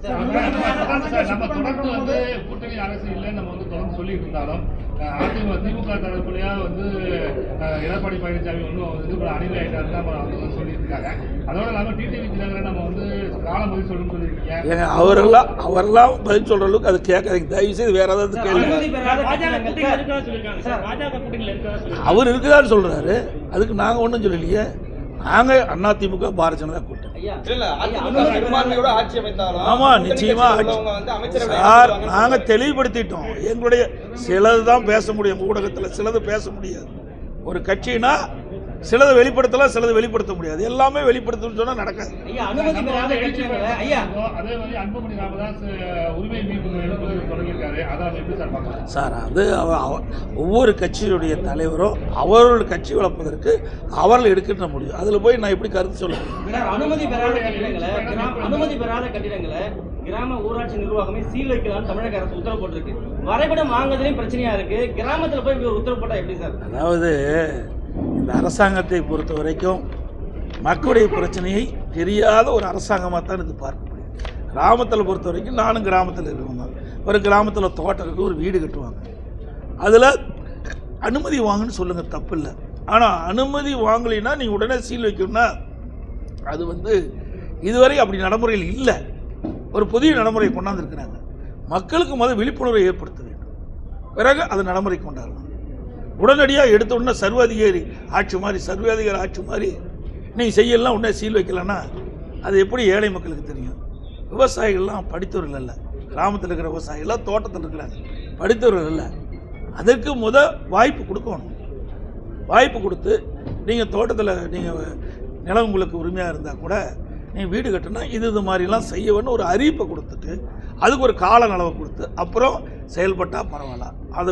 நம்ம தொடர்ந்து வந்து கூட்டணி அரசு இல்லைன்னு நம்ம வந்து தொடர்ந்து சொல்லிட்டு இருந்தாலும் திமுக தரப்புலையா வந்து எடப்பாடி பழனிசாமி ஒன்றும் வந்து அணில் ஆகிட்டாரு நம்ம வந்து சொல்லிட்டு இருக்காங்க. அதோட இல்லாமல் டிடிவி தினகரன் நம்ம வந்து காலம் பதில் சொல்லணும்னு சொல்லியிருக்கீங்க. அவரெல்லாம் பதில் சொல்ற அளவுக்கு அது கேட்காதீங்க. தயவு செய்து வேற ஏதாவது கேள்வி. அவர் இருக்குதான்னு சொல்றாரு, அதுக்கு நாங்கள் ஒன்றும் சொல்லலையே. நாங்கள் அதிமுக பாரதிய ஜனதா கூட்டணி. ஆமா, நிச்சயமா சார், நாங்கள் தெளிவுபடுத்திட்டோம். எங்களுடைய சிலது தான் பேச முடியும், ஊடகத்தில் சிலது பேச முடியாது. ஒரு கட்சினா சிலதை வெளிப்படுத்தலாம், சிலதை வெளிப்படுத்த முடியாது. எல்லாமே வெளிப்படுத்தணும்னு சொன்னா நடக்காது. சார், அது ஒவ்வொரு கட்சியுடைய தலைவரும் அவர்களுடைய கட்சி வளர்ப்பதற்கு அவர்கள் எடுக்கின்ற முடியும். அதில் போய் நான் எப்படி கருத்து சொல்ல முடியும்? அனுமதி பெறாத கட்டிடங்களை கிராம ஊராட்சி நிர்வாகமே சீல் வைக்கலாம் தமிழக அரசு உத்தரவு போட்டிருக்கு. வரைபடம் வாங்குறதுலயும் பிரச்சனையா இருக்கு. கிராமத்தில் போய் ஒரு உத்தரவு போட்டா எப்படி சார்? அதாவது இந்த அரசாங்கத்தை பொறுத்த வரைக்கும் மக்களுடைய பிரச்சனையை தெரியாத ஒரு அரசாங்கமாக தான் இது பார்க்க முடியும். கிராமத்தில் பொறுத்த வரைக்கும் நானும் கிராமத்தில் இருக்கவங்க. ஒரு கிராமத்தில் தோட்டம் இருக்கு, ஒரு வீடு கட்டுவாங்க. அதில் அனுமதி வாங்குன்னு சொல்லுங்கள், தப்பு இல்லை. ஆனால் அனுமதி வாங்கலைன்னா நீங்கள் உடனே சீல் வைக்கணும்னா அது வந்து இதுவரை அப்படி நடைமுறையில் இல்லை. ஒரு புதிய நடைமுறையை கொண்டாந்துருக்கிறாங்க. மக்களுக்கு முதல் விழிப்புணர்வை ஏற்படுத்த வேண்டும், பிறகு அது நடைமுறை கொண்டாடணும். உடனடியாக எடுத்த உடனே சர்வாதிகாரி ஆட்சி மாதிரி சர்வாதிகாரி ஆட்சி மாதிரி நீங்கள் செய்யலாம், உடனே சீல் வைக்கலன்னா அது எப்படி ஏழை மக்களுக்கு தெரியும்? விவசாயிகள்லாம் படித்தவர்கள் இல்லை. கிராமத்தில் இருக்கிற விவசாயிகள்லாம் தோட்டத்தில் இருக்கிறாங்க, படித்தவர்கள் இல்லை. அதற்கு வாய்ப்பு கொடுக்கணும். வாய்ப்பு கொடுத்து நீங்கள் தோட்டத்தில் நீங்கள் நிலம் உங்களுக்கு உரிமையாக இருந்தால் கூட நீங்கள் வீடு கட்டினா இது மாதிரிலாம் செய்யணும்னு ஒரு அறிவிப்பை கொடுத்துட்டு அதுக்கு ஒரு கால அளவை கொடுத்து அப்புறம் செயல்பட்டால் பரவாயில்ல. அதை